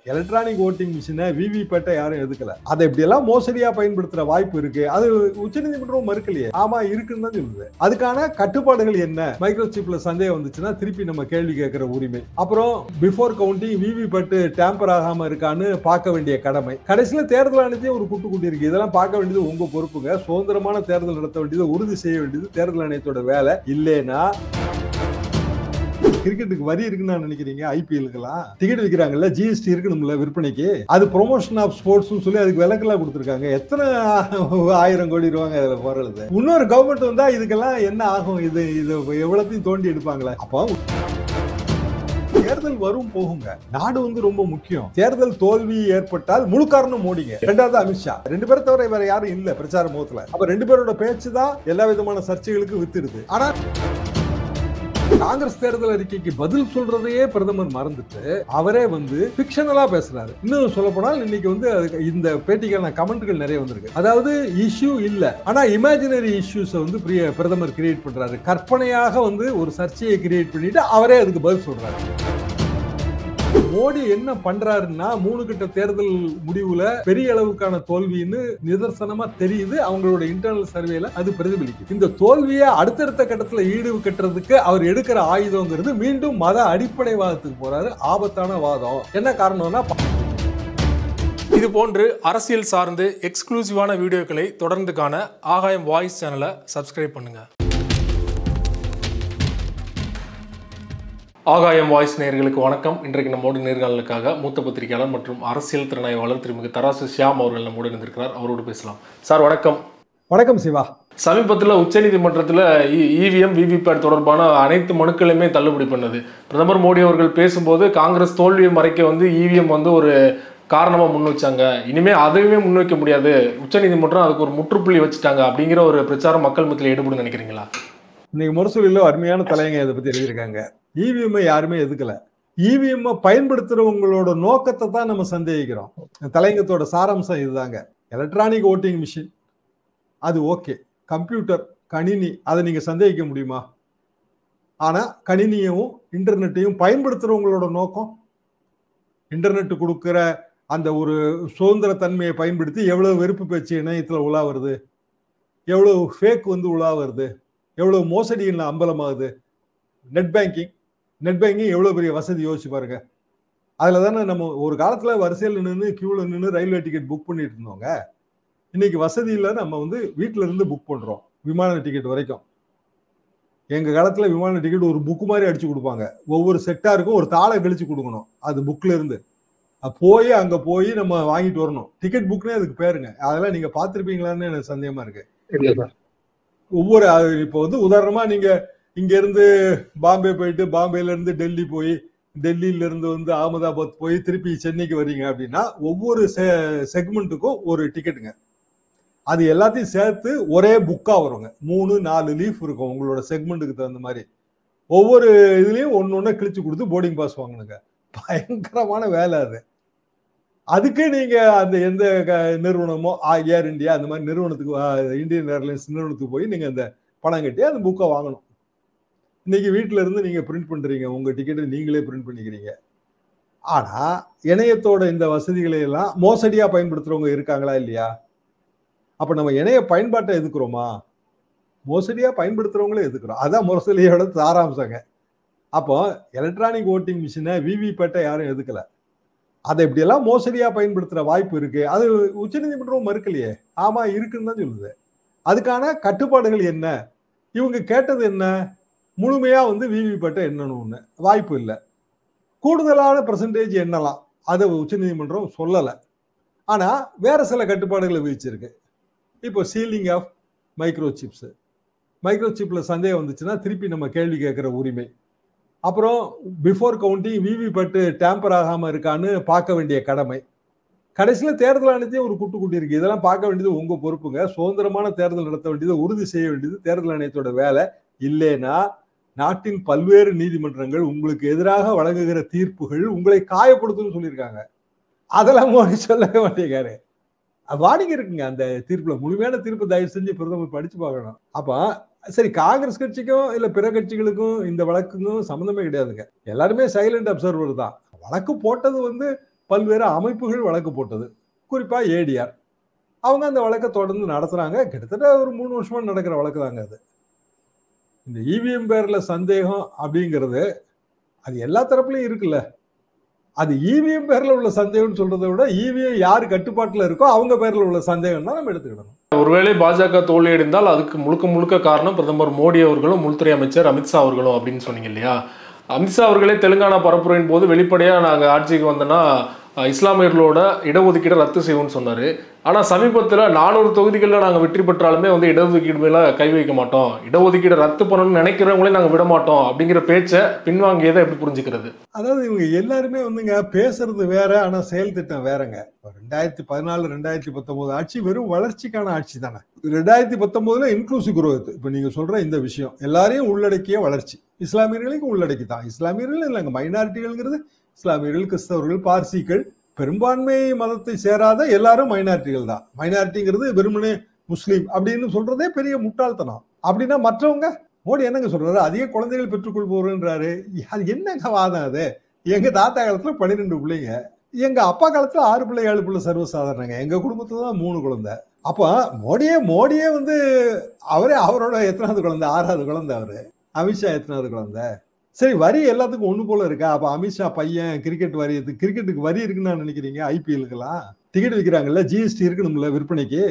Electronic voting மிஷினை விவிபேட்டை யாரும் எதுக்கல. அதை இப்படி எல்லாம் மோசடியா பயன்படுத்துற வாய்ப்பு இருக்கு. அது உச்சநீதிமன்றம் மறுக்கலையே. ஆமா இருக்குன்னு தான் சொல்லுது. அதுக்கான கட்டுப்பாடுகள் என்ன? மைக்ரோசிப்ல சந்தேகம் வந்துச்சுன்னா திருப்பி நம்ம கேள்வி கேட்கிற உரிமை. அப்புறம் பிஃபோர் கவுண்டிங் விவிபேட் டேம்பர் ஆகாம இருக்கான்னு பார்க்க வேண்டிய கடமை. கடைசியில தேர்தல் ஆணையத்தையும் ஒரு குட்டி இருக்கு. இதெல்லாம் பார்க்க வேண்டியது உங்க பொறுப்புங்க. சுதந்திரமான தேர்தல் நடத்த வேண்டியது, உறுதி செய்ய வேண்டியது தேர்தல் ஆணையத்தோட வேலை. இல்லைன்னா கிரிக்கெட்டுக்கு வரி இருக்குன்னு நினைக்கிறீங்க? ஐபிஎல்லுக்கெல்லாம் டிக்கெட் விற்கிறாங்கல்ல, ஜிஎஸ்டி இருக்கணும்ல விற்பனைக்கு. அது ப்ரொமோஷன் ஆஃப் ஸ்போர்ட்ஸ் சொல்லி அதுக்கு விலக்கெல்லாம் கொடுத்துருக்காங்க. எத்தனை 1000 கோடி ரூபாங்க அதுல போறது. இன்னொரு கவர்மெண்ட் வந்தா இதுக்கெல்லாம் என்ன ஆகும்? இது எவ்வளத்தையும் தோண்டி எடுப்பாங்களே. அப்போ தேர்தல் வரும் போகுங்க. நாடு ரொம்ப முக்கியம். தேர்தல் தோல்வி ஏற்பட்டால் முழு காரணம் மோடிங்க, இரண்டாவது அமித்ஷா. 2 பேரை தவிர வேற யாரும் இல்ல பிரச்சார முகத்துல. அப்ப 2 பேரோட பேச்சு தான் எல்லா விதமான சர்ச்சைகளுக்கு வித்துடுது. ஆனா காங்கிரஸ் தேர்தல் அறிக்கைக்கு பதில் சொல்றதையே பிரதமர் மறந்துட்டு அவரே பிக்ஷனலா பேசுறாரு. இன்னும் சொல்ல போனால் இன்னைக்கு இந்த பேட்டிக்கான கமெண்ட்கள் நிறைய வந்திருக்கு. அதாவது இஷ்யூ இல்ல, ஆனா இமேஜினரி இஷ்யூஸ் பிரதமர் கிரியேட் பண்றாரு. கற்பனையாக ஒரு சர்ச்சையை கிரியேட் பண்ணிட்டு அவரே அதுக்கு பதில் சொல்றாரு. மோடி என்ன பண்றாருன்னா 3 கட்ட தேர்தல் முடிவுல பெரிய அளவுக்கான தோல்வின்னு நிதர்சனமா தெரியுது. அவங்களோட இன்டர்னல் சர்வேல அது பிரதிபலிக்கும். இந்த தோல்வியை அடுத்தடுத்த கட்டத்துல ஈடு கட்டுறதுக்கு அவர் எடுக்கிற ஆயுதங்கிறது மீண்டும் மத அடிப்படைவாதத்துக்கு போறாரு. ஆபத்தான வாதம். என்ன காரணம்னா, இது போன்று அரசியல் சார்ந்து எக்ஸ்க்ளூசிவான வீடியோக்களை தொடர்ந்து காண ஆகாயம் வாய்ஸ் சேனலை சப்ஸ்கிரைப் பண்ணுங்க. ஆகாயம் வாய்ஸ் நேயர்களுக்கு வணக்கம். இன்றைக்கு நம்மோடு நேர்காணலுக்காக மூத்த பத்திரிகையாளர் மற்றும் அரசியல் திறனாய்வாளர் திருமிகு தராசு ஷியாம் அவர்கள் நம்மோடு இருந்திருக்கிறார். அவரோடு பேசலாம். சார் வணக்கம். வணக்கம் சிவா. சமீபத்தில் உச்சநீதிமன்றத்தில் இவிஎம் விவிபேட் தொடர்பான அனைத்து மனுக்களையுமே தள்ளுபடி பண்ணது. பிரதமர் மோடி அவர்கள் பேசும்போது காங்கிரஸ் தோல்வியை மறைக்க இவிஎம் ஒரு காரணமா முன் வச்சாங்க. இனிமே அதையுமே முன்வைக்க முடியாது, உச்சநீதிமன்றம் அதுக்கு ஒரு முற்றுப்புள்ளி வச்சுட்டாங்க அப்படிங்கிற ஒரு பிரச்சாரம் மக்கள் மத்தியில் ஈடுபடும் நினைக்கிறீங்களா? இன்னைக்கு முரசொலியில அருமையான தலையங்க இதை பத்தி எழுதியிருக்காங்க. இவிஎம் யாருமே எதுக்கல. இவிஎம் பயன்படுத்துறவங்களோட நோக்கத்தை தான் நம்ம சந்தேகிக்கிறோம். தலையங்கத்தோட சாராம்சம் இதுதாங்க. எலக்ட்ரானிக் ஓட்டிங் மிஷின் அது ஓகே, கம்ப்யூட்டர் கணினி அதை நீங்க சந்தேகிக்க முடியுமா? ஆனா கணினியையும் இன்டர்நெட்டையும் பயன்படுத்துறவங்களோட நோக்கம், இன்டர்நெட் கொடுக்கிற அந்த ஒரு சுதந்திர தன்மையை பயன்படுத்தி எவ்வளவு வெறுப்பு பேச்சு இணையத்துல உலா வருது, எவ்வளவு ஃபேக் உலா வருது, எவ்வளவு மோசடியில் அம்பலமாகுது. நெட் பேங்கிங் எவ்வளவு பெரிய வசதி யோசிச்சு பாருங்க. அதுல தானே நம்ம ஒரு காலத்துல வரிசையில் நின்று கியூல நின்று ரயில்வே டிக்கெட் புக் பண்ணிட்டு இருந்தோங்க. இன்னைக்கு வசதி இல்ல, நம்ம வீட்டுல இருந்து புக் பண்றோம். விமான டிக்கெட் வரைக்கும். எங்க காலத்துல விமான டிக்கெட் ஒரு புக் மாதிரி அடிச்சு கொடுப்பாங்க. ஒவ்வொரு செக்டாருக்கும் ஒரு தாளை கழிச்சு கொடுக்கணும். அது புக்ல இருந்து போய் அங்க போய் நம்ம வாங்கிட்டு வரணும். டிக்கெட் புக்னே அதுக்கு பேருங்க. அதெல்லாம் நீங்க பாத்திருப்பீங்களான்னு எனக்கு சந்தேகமா இருக்கு. ஒவ்வொரு இப்போ உதாரணமா நீங்க இங்க இருந்து பாம்பே போயிட்டு பாம்பேல இருந்து டெல்லி போய் டெல்லியில இருந்து அகமதாபாத் போய் திருப்பி சென்னைக்கு வர்றீங்க அப்படின்னா ஒவ்வொரு செக்மெண்ட்டுக்கும் ஒரு டிக்கெட்டுங்க. அது எல்லாத்தையும் சேர்த்து ஒரே புக்கா வருங்க. 3-4 லீஃப் இருக்கும் உங்களோட செக்மெண்ட்டுக்கு தகுந்த மாதிரி. ஒவ்வொரு இதுலயும் ஒன்னு கிழிச்சு கொடுத்து போர்டிங் பாஸ் வாங்கணுங்க. பயங்கரமான வேலை அது. அதுக்கு நீங்க அந்த எந்த நிறுவனமோ ஏர் இந்தியா அந்த மாதிரி நிறுவனத்துக்கு, இந்தியன் ஏர்லைன்ஸ் நிறுவனத்துக்கு போய் நீங்க அந்த பணம் கட்டி அந்த புக்கை வாங்கணும். இன்னைக்கு வீட்டுல இருந்து நீங்க பிரிண்ட் பண்றீங்க, உங்க டிக்கெட்டை நீங்களே பிரிண்ட் பண்ணிக்கிறீங்க. ஆனா இணையத்தோட இந்த வசதிகளை எல்லாம் மோசடியா பயன்படுத்துறவங்க இருக்காங்களா இல்லையா? அப்ப நம்ம இணைய பயன்பாட்டை எதுக்குறோமா? மோசடியா பயன்படுத்துறவங்களே எதுக்குறோம். அதான் முரசொலியோட சாராம்சங்க. அப்போ எலக்ட்ரானிக் ஓட்டிங் மிஷினை விவிபேட்டை யாரும் எதுக்கல. அதை இப்படி எல்லாம் மோசடியா பயன்படுத்துற வாய்ப்பு இருக்கு. அது உச்சநீதிமன்றம் மறுக்கலையே. ஆமா இருக்குன்னு தான் சொல்லுது. அதுக்கான கட்டுப்பாடுகள் என்ன? இவங்க கேட்டது என்ன? முழுமையா விவிபேட்டை எண்ணணும்னு வாய்ப்பு இல்லை. கூடுதலான பெர்சன்டேஜ் எண்ணலாம். அதை உச்சநீதிமன்றம் சொல்லல. ஆனா வேற சில கட்டுப்பாடுகளை விதிச்சிருக்கு. இப்போ சீலிங் ஆஃப் மைக்ரோசிப்ல சந்தேகம் வந்துச்சுன்னா திருப்பி நம்ம கேள்வி கேட்கிற உரிமை. அப்புறம் பிஃபோர் கவுண்டிங் விவிபேட் டேம்பர் ஆகாம இருக்கான்னு பார்க்க வேண்டிய கடமை. கடைசியில தேர்தல் ஆணையத்தையும் ஒரு குட்டி இருக்கு. இதெல்லாம் பார்க்க வேண்டியது உங்க பொறுப்புங்க. சுதந்திரமான தேர்தல் நடத்த வேண்டியது, உறுதி செய்ய வேண்டியது தேர்தல் ஆணையத்தோட வேலை. இல்லைன்னா நாட்டின் பல்வேறு நீதிமன்றங்கள் உங்களுக்கு எதிராக வழங்குகிற தீர்ப்புகள் உங்களை காயப்படுத்தும் சொல்லியிருக்காங்க. அதெல்லாம் மோடி சொல்லவே மாட்டேங்காரு. வார்னிங் இருக்குங்க அந்த தீர்ப்புல. முழுமையான தீர்ப்பு தயவு செஞ்சு பிரதமர் படிச்சு பார்க்கணும். அப்ப சரி, காங்கிரஸ் கட்சிக்கும் இல்ல பிற கட்சிகளுக்கும் இந்த வழக்குக்கும் சம்பந்தமே கிடையாதுங்க. எல்லாருமே சைலண்ட் அப்சர்வர் தான். வழக்கு போட்டது பல்வேறு அமைப்புகள் வழக்கு போட்டது. குறிப்பா ஏடிஆர். அவங்க அந்த வழக்கை தொடர்ந்து நடத்துறாங்க. கிட்டத்தட்ட ஒரு 3 வருஷமா நடக்கிற வழக்கு தாங்க அது. இந்த இவிஎம் பேர்ல சந்தேகம் அப்படிங்கிறது அது எல்லா தரப்புலயும் இருக்குல்ல. அது இவிஎம் பேர்ல உள்ள சந்தேகம்னு சொல்றதை விட இவிஎம் யாரு கட்டுப்பாட்டுல இருக்கோ அவங்க பேர்ல உள்ள சந்தேகம் தான் நம்ம எடுத்துக்கிடணும். ஒருவேளை பாஜக தோல்வியடைந்தால் அதுக்கு முழுக்க முழுக்க காரணம் பிரதமர் மோடி அவர்களும் உள்துறை அமைச்சர் அமித்ஷா அவர்களும் அப்படின்னு சொன்னீங்க இல்லையா? அமித்ஷா அவர்களே தெலுங்கானா பரப்புரையின் போது வெளிப்படையா நாங்க ஆட்சிக்கு வந்தோன்னா இஸ்லாமியர்களோட இடஒதுக்கீடை ரத்து செய்வோம்னு சொன்னாரு. ஆனா சமீபத்துல 400 தொகுதிகளில் நாங்க வெற்றி பெற்றாலுமே இடஒதுக்கீடு மேல கை வைக்க மாட்டோம், இடஒதுக்கீடை ரத்து பண்ணணும்னு நினைக்கிறவங்களே நாங்க விட மாட்டோம் அப்படிங்கிற பேச்சை பின்வாங்கியதை எப்படி புரிஞ்சுக்கிறது? அதாவது இவங்க எல்லாருமே பேசுறது வேற, ஆனா செயல் திட்டம் வேறங்க. 2014 2019 ஆட்சி வெறும் வளர்ச்சிக்கான ஆட்சி தானே. 2019 இன்க்ளூசிவ் குரோத். இப்ப நீங்க சொல்ற இந்த விஷயம் எல்லாரையும் உள்ளடக்கிய வளர்ச்சி. இஸ்லாமியர்களுக்கும் உள்ளடக்கி தான். இஸ்லாமியர்கள் இல்லைங்க, மைனாரிட்டிகள்ங்கிறது இஸ்லாமியர்கள், கிறிஸ்தவர்கள், பார்சிகள், பெரும்பான்மை மதத்தை சேராத எல்லாரும் மைனாரிட்டிகள் தான். மைனாரிட்டிங்கிறது வெறுமனே முஸ்லீம் அப்படின்னு சொல்றதே பெரிய முட்டாள்தனம். அப்படின்னா மற்றவங்க மோடி என்னங்க சொல்றாரு? அதிக குழந்தைகள் பெற்றுக்கொள்பவர்ன்றாரு. அது என்னங்க வாதம் அது? எங்க தாத்தா காலத்துல 12 பிள்ளைங்க, எங்க அப்பா காலத்துல 6 பிள்ளை 7 பிள்ளை சர்வசாதாரணங்க. எங்க குடும்பத்துல தான் 3 குழந்தை. அப்ப மோடியே அவரே அவரோட எத்தனாவது குழந்தை? 6வது குழந்தை அவரு. அமித்ஷா எத்தனாவது குழந்தை? சரி, வரி எல்லாத்துக்கும் ஒண்ணு போல இருக்கா? அப்ப அமித்ஷா பையன் கிரிக்கெட்டுக்கு வரி இருக்குன்னு நினைக்கிறீங்க? ஐபிஎலுக்கெல்லாம் டிக்கெட் விற்கிறாங்கல்ல, ஜிஎஸ்டி இருக்கணும்ல விற்பனைக்கு.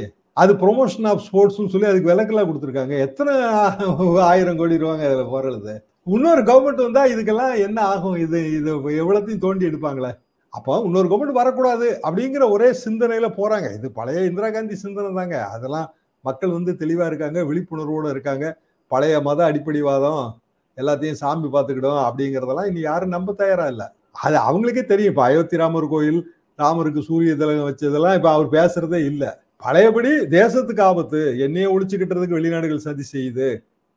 அது ப்ரொமோஷன் ஆஃப் ஸ்போர்ட்ஸ் சொல்லி அதுக்கு விலக்கெல்லாம் கொடுத்துருக்காங்க. எத்தனை 1000 கோடி ரூபாங்க அதுல போறது. இன்னொரு கவர்மெண்ட் வந்தா இதுக்கெல்லாம் என்ன ஆகும்? இது எவ்வளத்தையும் தோண்டி எடுப்பாங்களே. அப்போ இன்னொரு கவர்மெண்ட் வரக்கூடாது அப்படிங்கிற ஒரே சிந்தனையில போறாங்க. இது பழைய இந்திரா காந்தி சிந்தனை தாங்க. அதெல்லாம் மக்கள் தெளிவா இருக்காங்க, விழிப்புணர்வோட இருக்காங்க. பழைய மத அடிப்படைவாதம், எல்லாத்தையும் சாமி பார்த்துக்கிடும் அப்படிங்கிறதெல்லாம் இனி யாரும் நம்ப தயாரா இல்லை. அது அவங்களுக்கே தெரியும். இப்ப அயோத்தி ராமர் கோயில், ராமருக்கு சூரிய திலகம் வச்சதெல்லாம் இப்ப அவர் பேசுறதே இல்லை. பழையபடி தேசத்துக்கு ஆபத்து, என்னைய ஒழிச்சுக்கிட்டதுக்கு வெளிநாடுகள் சதி செய்யுது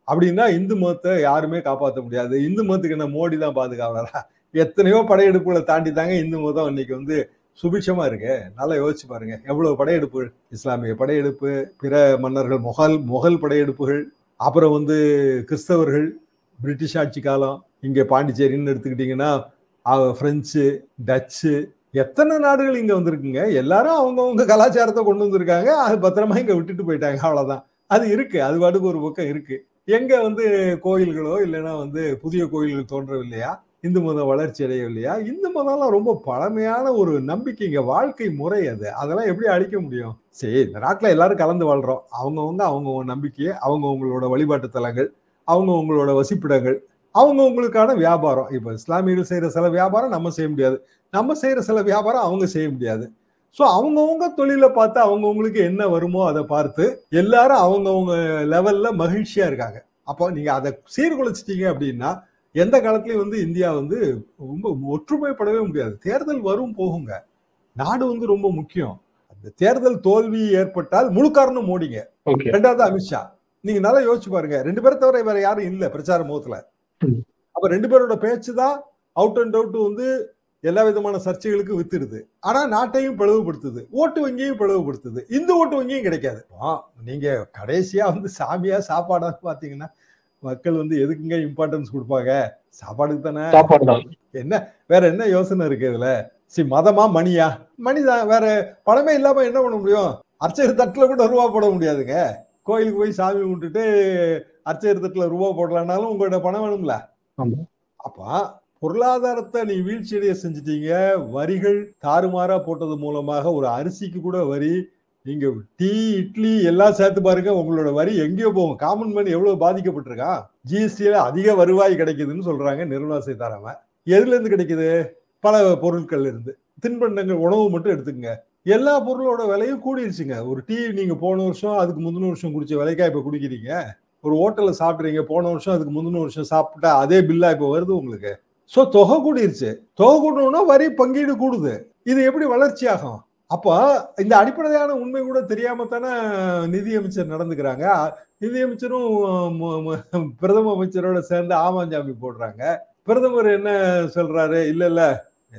அப்படின்னா இந்து மதத்தை யாருமே காப்பாற்ற முடியாது. இந்து மதத்துக்கு என்ன மோடி தான் பாதுகாவலரா? எத்தனையோ படையெடுப்புகளை தாண்டி தாங்க இந்து மதம் இன்னைக்கு சுபிட்சமா இருக்கு. நல்லா யோசிச்சு பாருங்க. எவ்வளவு படையெடுப்புகள், இஸ்லாமிய படையெடுப்பு, பிற மன்னர்கள், முகல் படையெடுப்புகள், அப்புறம் கிறிஸ்தவர்கள், பிரிட்டிஷ் ஆட்சி காலம், இங்க பாண்டிச்சேரின்னு எடுத்துக்கிட்டீங்கன்னா பிரெஞ்சு, டச்சு, எத்தனை நாடுகள் இங்க வந்திருக்குங்க. எல்லாரும் அவங்கவுங்க கலாச்சாரத்தை கொண்டு வந்திருக்காங்க. அது பத்திரமா இங்க விட்டுட்டு போயிட்டாங்க. அவ்வளவுதான். அது இருக்கு, அது பாட்டுக்கு ஒரு பக்கம் இருக்கு. எங்க கோயில்களோ இல்லைன்னா புதிய கோயில்கள் தோன்றவில்லையா? இந்து மதம் வளர்ச்சி அடையவில்லையா? இந்து மதம்லாம் ரொம்ப பழமையான ஒரு நம்பிக்கைங்க, வாழ்க்கை முறை. அதெல்லாம் எப்படி அழிக்க முடியும்? சரி, இந்த நாட்டுல எல்லாரும் கலந்து வாழ்றோம். அவங்கவுங்க நம்பிக்கையை, அவங்கவுங்களோட வழிபாட்டு தலங்கள், அவங்கவுங்களோட வசிப்பிடங்கள், அவங்கவுங்களுக்கான வியாபாரம். இப்ப இஸ்லாமியர்கள் செய்யற சில வியாபாரம் நம்ம செய்ய முடியாது, நம்ம செய்யற சில வியாபாரம் அவங்க செய்ய முடியாது. ஸோ அவங்கவுங்க தொழிலை பார்த்து அவங்கவுங்களுக்கு என்ன வருமோ அதை பார்த்து எல்லாரும் அவங்கவுங்க லெவல்ல மகிழ்ச்சியா இருக்காங்க. அப்போ நீங்க அதை சீர்குலைச்சிட்டீங்க அப்படின்னா எந்த காலத்திலயும் இந்தியா ரொம்ப ஒற்றுமைப்படவே முடியாது. தேர்தல் வரும் போகுங்க. நாடு ரொம்ப முக்கியம். அந்த தேர்தல் தோல்வி ஏற்பட்டால் முழு காரணம் மோடிங்க, ரெண்டாவது அமித்ஷா. நீங்க நல்லா யோசிச்சு பாருங்க. 2 பேரை தவிர வேற யாரும் இல்ல பிரச்சார முகத்துல. அப்ப 2 பேரோட பேச்சு தான் அவுட் அண்ட் அவுட் எல்லா விதமான சர்ச்சைகளுக்கும் வித்துடுது. ஆனா நாட்டையும் பிளவுபடுத்துது, ஓட்டு வங்கியும் பிளவுபடுத்துது. இந்த ஓட்டு வங்கியும் கிடைக்காது. நீங்க கடைசியா சாமியா சாப்பாடான்னு பாத்தீங்கன்னா மக்கள் எதுக்குங்க இம்பார்ட்டன்ஸ் கொடுப்பாங்க? சாப்பாடுக்கு தானே. என்ன வேற என்ன யோசனை இருக்கு இதுல? சரி, மதமா மணியா? மணிதான். வேற பணமே இல்லாம என்ன பண்ண முடியும்? அர்ச்சகர் தட்டுல கூட ரூபா போட முடியாதுங்க. கோயிலுக்கு போய் சாமி கும்பிட்டுட்டு அர்ச்சகர் தட்டுல ரூபா போடலான்னாலும் உங்களோட பணம் வேணும்ல. அப்ப பொருளாதாரத்தை நீ வீழ்ச்சியடைய செஞ்சுட்டீங்க. வரிகள் தாறுமாறா போட்டது மூலமாக ஒரு அரிசிக்கு கூட வரி, நீங்க டீ இட்லி எல்லாம் சேர்த்து பாருங்க, உங்களோட வரி எங்கேயோ போகும். காமன் மேன் எவ்வளவு பாதிக்கப்பட்டிருக்கான். ஜிஎஸ்டியில அதிக வருவாய் கிடைக்குதுன்னு சொல்றாங்க நிர்மலா சீதாராமன். எதுல இருந்து கிடைக்குது? பல பொருட்கள் இருந்து. தின்பண்டங்கள், உணவு மட்டும் எடுத்துக்கங்க, எல்லா பொருளோட விலையும் கூடிருச்சுங்க. ஒரு டீ நீங்க போன வருஷம் அதுக்கு முந்தின வருஷம் குடிச்ச விலைக்கா இப்ப குடிக்கிறீங்க. ஒரு ஹோட்டல்ல சாப்பிடுறீங்க, போன வருஷம் அதுக்கு முந்தின வருஷம் சாப்பிட்டா அதே பில்லா இப்ப வருது உங்களுக்கு. சோ தொகை கூடிருச்சு. தொகை கூடணும்னா வரி பங்கீடு கூடுது. இது எப்படி வளர்ச்சி ஆகும்? அப்ப இந்த அடிப்படையான உண்மை கூட தெரியாம தானே நிதியமைச்சர் நடந்துக்கிறாங்க. நிதியமைச்சரும் பிரதம அமைச்சரோட சேர்ந்து ஆமாஞ்சாமி போடுறாங்க. பிரதமர் என்ன சொல்றாரு? இல்ல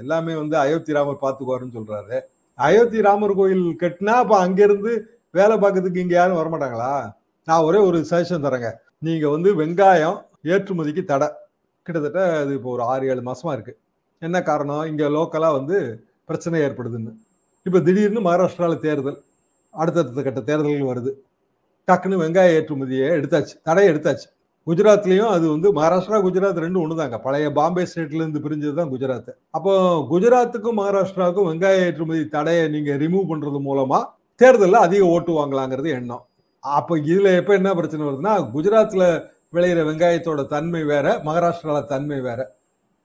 எல்லாமே அயோத்தி ராமர் பாத்துக்குவாருன்னு சொல்றாரு. அயோத்தி ராமர் கோயில் கட்டினா அப்ப அங்கிருந்து வேலை பார்க்கறதுக்கு இங்க யாரும் வரமாட்டாங்களா? நான் ஒரே ஒரு சஜஷன் தரேங்க. நீங்க வெங்காயம் ஏற்றுமதிக்கு தடை கிட்டத்தட்ட அது இப்போ ஒரு 6-7 மாசமா இருக்கு. என்ன காரணம்? இங்க லோக்கலா பிரச்சனை ஏற்படுதுன்னு. இப்ப திடீர்னு மகாராஷ்டிரால தேர்தல், அடுத்தடுத்த கட்ட தேர்தல்கள் வருது. டக்குன்னு வெங்காய ஏற்றுமதியை எடுத்தாச்சு, தடையை எடுத்தாச்சு. குஜராத்லயும் அது வந்து மகாராஷ்டிரா குஜராத் ரெண்டும் ஒண்ணுதாங்க. பழைய பாம்பே ஸ்டேட்ல இருந்து பிரிஞ்சது தான் குஜராத். அப்போ குஜராத்துக்கும் மகாராஷ்டிராவுக்கும் வெங்காய ஏற்றுமதி தடையை நீங்க ரிமூவ் பண்றது மூலமா தேர்தலில் அதிக ஓட்டு வாங்கலாங்கிறது எண்ணம். அப்ப இதுல எப்ப என்ன பிரச்சனை வருதுன்னா, குஜராத்ல விளையிற வெங்காயத்தோட தன்மை வேற, மகாராஷ்டிரால தன்மை வேற,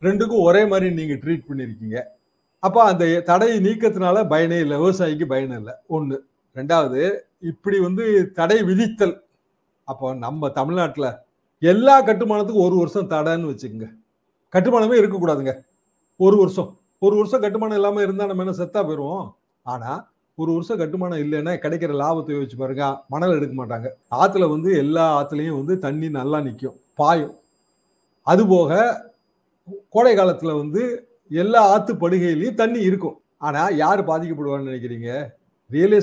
ரெண்டுக்கும் ஒரே மாதிரி நீங்க ட்ரீட் பண்ணிருக்கீங்க. அப்ப அந்த தடை நீக்கத்தினால பயனே இல்லை, விவசாயிக்கு பயன் இல்லை. ஒண்ணு. ரெண்டாவது, இப்படி வந்து தடை விதித்தல். அப்போ நம்ம தமிழ்நாட்டுல எல்லா கட்டுமானத்துக்கும் 1 வருஷம் தடைன்னு வச்சுக்கோங்க. கட்டுமானமே இருக்கக்கூடாதுங்க. 1 வருஷம் 1 வருஷம் கட்டுமானம் இல்லாம இருந்தா நம்ம என்ன செத்தா போயிருவோம். ஆனா 1 வருஷம் கட்டுமானம் இல்லைன்னா கிடைக்கிற லாபத்தை யோசிச்சு பாருங்க. மணல் எடுக்க மாட்டாங்க. ஆத்துல வந்து எல்லா ஆத்துலயும் வந்து தண்ணி நல்லா நிற்கும், பாயும். அதுபோக கோடை காலத்துல வந்து எல்லா ஆத்து படுகையிலையும் தண்ணி இருக்கும். ஆனா யாரு பாதிக்கப்படுவான்னு நினைக்கிறீங்க? ரியல்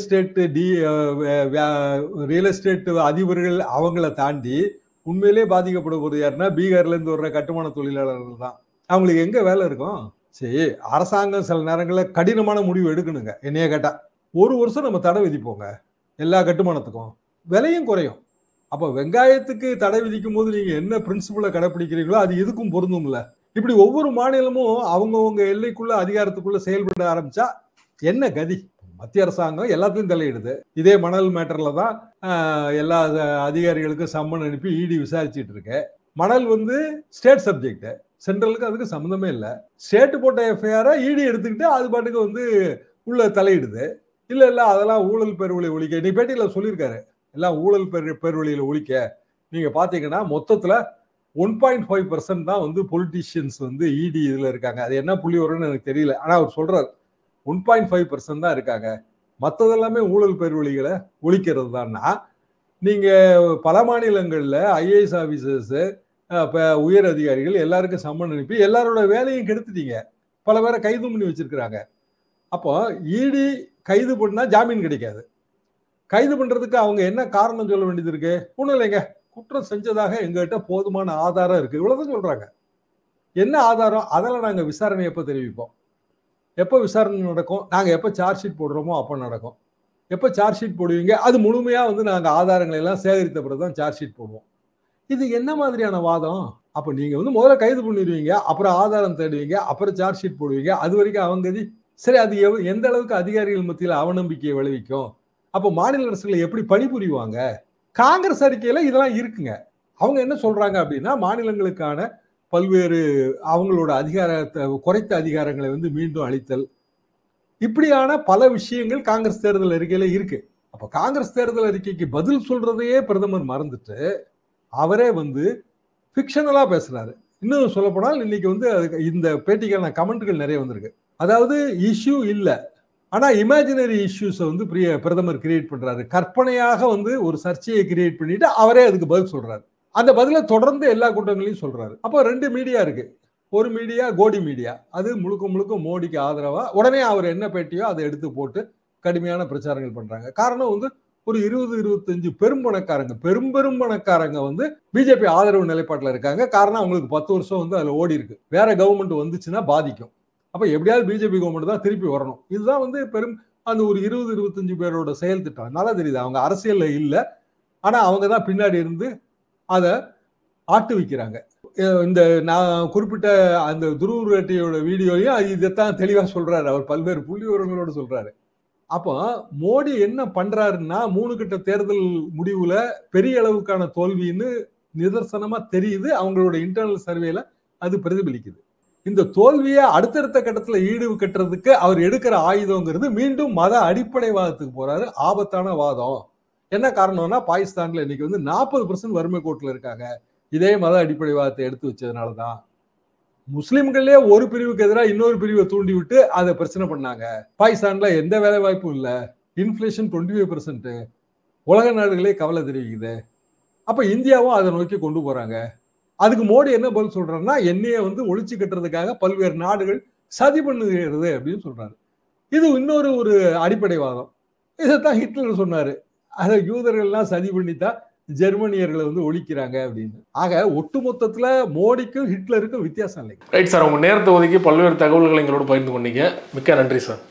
எஸ்டேட் அதிபர்கள் அவங்கள தாண்டி உண்மையிலேயே பாதிக்கப்பட போது யாருன்னா பீகார்ல இருந்து வர்ற கட்டுமான தொழிலாளர்கள் தான். அவங்களுக்கு எங்க வேலை இருக்கும்? சரி, அரசாங்கம் சில நேரங்களில் கடினமான முடிவு எடுக்கணுங்க. என்னைய கேட்டா 1 வருஷம் நம்ம தடை விதிப்போங்க எல்லா கட்டுமானத்துக்கும், விலையும் குறையும். அப்ப வெங்காயத்துக்கு தடை விதிக்கும் போது நீங்க என்ன பிரின்சிபலை கடைபிடிக்கிறீங்களோ அது இதுக்கும் பொருந்தும்ல. இப்படி ஒவ்வொரு மாநிலமும் அவங்கவுங்க எல்லைக்குள்ள அதிகாரத்துக்குள்ள செயல்பட ஆரம்பிச்சா என்ன கதி? மத்திய அரசாங்கம் எல்லாத்தையும் தலையிடுது. இதே மணல் மேட்டர்ல தான் எல்லா அதிகாரிகளுக்கும் சம்மன் அனுப்பி இடி விசாரிச்சுட்டு இருக்கு. மணல் வந்து ஸ்டேட் சப்ஜெக்ட், சென்ட்ரலுக்கு அதுக்கு சம்மந்தமே இல்லை. ஸ்டேட் போட்ட எஃப்ஐஆரை இடி எடுத்துக்கிட்டு அது பாட்டுக்கு வந்து உள்ள தலையிடுது. இல்ல அதெல்லாம் ஊழல் பெருவழி ஒழிக்க, நீ பேட்டியில சொல்லியிருக்காரு, எல்லாம் ஊழல் பெருவழியில ஒழிக்க. நீங்க பாத்தீங்கன்னா மொத்தத்துல 1.5% தான் வந்து பொலிட்டீஷியன்ஸ் வந்து இடி இதுல இருக்காங்க. அது என்ன புள்ளி வரும்னு எனக்கு தெரியல. ஆனா அவர் சொல்றாரு 1.5% தான் இருக்காங்க, மற்றதெல்லாமே ஊழல் பெருவழிகளை ஒழிக்கிறது தான்னா, நீங்க பல மாநிலங்கள்ல ஐஏஎஸ் ஆபீசர்ஸ், உயர் அதிகாரிகள் எல்லாருக்கும் சம்மன் அனுப்பி எல்லாரோட வேலையும் கெடுத்துட்டீங்க. பல பேரை கைது பண்ணி வச்சிருக்கிறாங்க. அப்போ இடி கைது பண்ணா ஜாமீன் கிடைக்காது. கைது பண்றதுக்கு அவங்க என்ன காரணம் சொல்ல வேண்டியது இருக்கு? ஒண்ணும் இல்லைங்க, குற்றம் செஞ்சதாக எங்ககிட்ட போதுமான ஆதாரம் இருக்கு, இவ்வளவுதான் சொல்றாங்க. என்ன ஆதாரம்? அதெல்லாம் நாங்க விசாரணை எப்ப தெரிவிப்போம், எப்போ விசாரணை நடக்கும், நாங்க எப்ப சார்ஜ் ஷீட் போடுறோமோ அப்ப நடக்கும். எப்ப சார்ஜ் ஷீட் போடுவீங்க? அது முழுமையா வந்து நாங்க ஆதாரங்களை எல்லாம் சேகரித்த பிறகுதான் சார்ஜ் ஷீட் போடுவோம். இது என்ன மாதிரியான வாதம்? அப்ப நீங்க வந்து முதல்ல கைது பண்ணிடுவீங்க, அப்புறம் ஆதாரம் தேடுவீங்க, அப்புறம் சார்ஜ் ஷீட் போடுவீங்க. அது வரைக்கும் அவங்க சரி, அது எந்த அளவுக்கு அதிகாரிகள் மத்தியில் அவநம்பிக்கையை விளைவிக்கும்? அப்போ மாநில அரசுகளை எப்படி பணிபுரிவாங்க? காங்கிரஸ் அறிக்கையில இதெல்லாம் இருக்குங்க. அவங்க என்ன சொல்றாங்க அப்படின்னா, மாநிலங்களுக்கான பல்வேறு அவங்களோட அதிகாரத்தை குறைத்த அதிகாரங்களை வந்து மீண்டும் அளித்தல், இப்படியான பல விஷயங்கள் காங்கிரஸ் தேர்தல் அறிக்கையில இருக்கு. அப்ப காங்கிரஸ் தேர்தல் அறிக்கைக்கு பதில் சொல்றதையே பிரதமர் மறந்துட்டு அவரே வந்து ஃபிக்ஷனலா பேசுறாரு. இன்னும் சொல்ல போனால் இன்னைக்கு வந்து இந்த பேட்டிக்கான கமெண்ட்கள் நிறைய வந்திருக்கு. அதாவது இஷ்யூ இல்ல, ஆனா இமேஜினரி இஷ்யூஸை வந்து பிரதமர் கிரியேட் பண்றாரு. கற்பனையாக வந்து ஒரு சர்ச்சையை கிரியேட் பண்ணிட்டு அவரே அதுக்கு பதில் சொல்றாரு. அந்த பதில தொடர்ந்து எல்லா கூட்டங்களையும் சொல்றாரு. அப்போ 2 மீடியா இருக்கு. ஒரு மீடியா கோடி மீடியா, அது முழுக்க முழுக்க மோடிக்கு ஆதரவா உடனே அவர் என்ன பேட்டியோ அதை எடுத்து போட்டு கடுமையான பிரச்சாரங்கள் பண்றாங்க. காரணம் வந்து ஒரு 20-25 பெரும் பணக்காரங்க வந்து பிஜேபி ஆதரவு நிலைப்பாட்டில் இருக்காங்க. காரணம் அவங்களுக்கு 10 வருஷம் வந்து அதுல ஓடி இருக்கு. வேற கவர்மெண்ட் வந்துச்சுன்னா பாதிக்கும். அப்ப எப்படியாவது பிஜேபி கவர்மெண்ட் தான் திருப்பி வரணும். இதுதான் வந்து அந்த ஒரு 20-25 பேரோட செயல் திட்டம். நல்லா தெரியுது, அவங்க அரசியல்ல இல்லை, ஆனா அவங்க தான் பின்னாடி இருந்து அதை ஆட்டு வைக்கிறாங்க. இந்த நான் குறிப்பிட்ட அந்த துருவ் ரெட்டியோட வீடியோலையும் இதைத்தான் தெளிவா சொல்றாரு. அவர் பல்வேறு புள்ளி விவரங்களோட சொல்றாரு. அப்போ மோடி என்ன பண்றாருன்னா, 3 கட்ட தேர்தல் முடிவுல பெரிய அளவுக்கான தோல்வின்னு நிதர்சனமா தெரியுது. அவங்களோட இன்டர்னல் சர்வேல அது பிரதிபலிக்குது. இந்த தோல்வியை அடுத்தடுத்த கட்டத்துல ஈடு கட்டுறதுக்கு அவர் எடுக்கிற ஆயுதங்கிறது மீண்டும் மத அடிப்படைவாதத்துக்கு போறாரு. ஆபத்தான வாதம். என்ன காரணம்னா, பாகிஸ்தான்ல இன்னைக்கு வந்து 40% வறுமை கோட்டில் இருக்காங்க. இதே மத அடிப்படைவாதத்தை எடுத்து வச்சதுனாலதான். முஸ்லிம்களே ஒரு பிரிவுக்கு எதிராக இன்னொரு பிரிவை தூண்டி விட்டு அதை பிரச்சனை பண்ணாங்க. பாகிஸ்தான்ல எந்த வேலை வாய்ப்பும் இல்ல, இன்ஃபிளேஷன் 25%, உலக நாடுகளே கவலை தெரிவிக்குது. அப்ப இந்தியாவும் அதை நோக்கி கொண்டு போறாங்க. அதுக்கு மோடி என்ன பதில் சொல்றாருன்னா, எண்ணெயை வந்து ஒழிச்சு கட்டுறதுக்காக பல்வேறு நாடுகள் சதி பண்ணுகிறது அப்படின்னு சொல்றாரு. இது இன்னொரு அடிப்படைவாதம். இதைத்தான் ஹிட்லர் சொன்னாரு. அதை யூதர்கள்லாம் சதி பண்ணித்தான் ஜெர்மனியர்களை வந்து ஒழிக்கிறாங்க அப்படின்னு. ஆக ஒட்டுமொத்தத்துல மோடிக்கும் ஹிட்லருக்கும் வித்தியாசம் இல்லை. ரைட் சார், உங்க நேரத்தை ஒதுக்கி பல்வேறு தகவல்களை எங்களோட பகிர்ந்து கொண்டீங்க. மிக்க நன்றி சார்.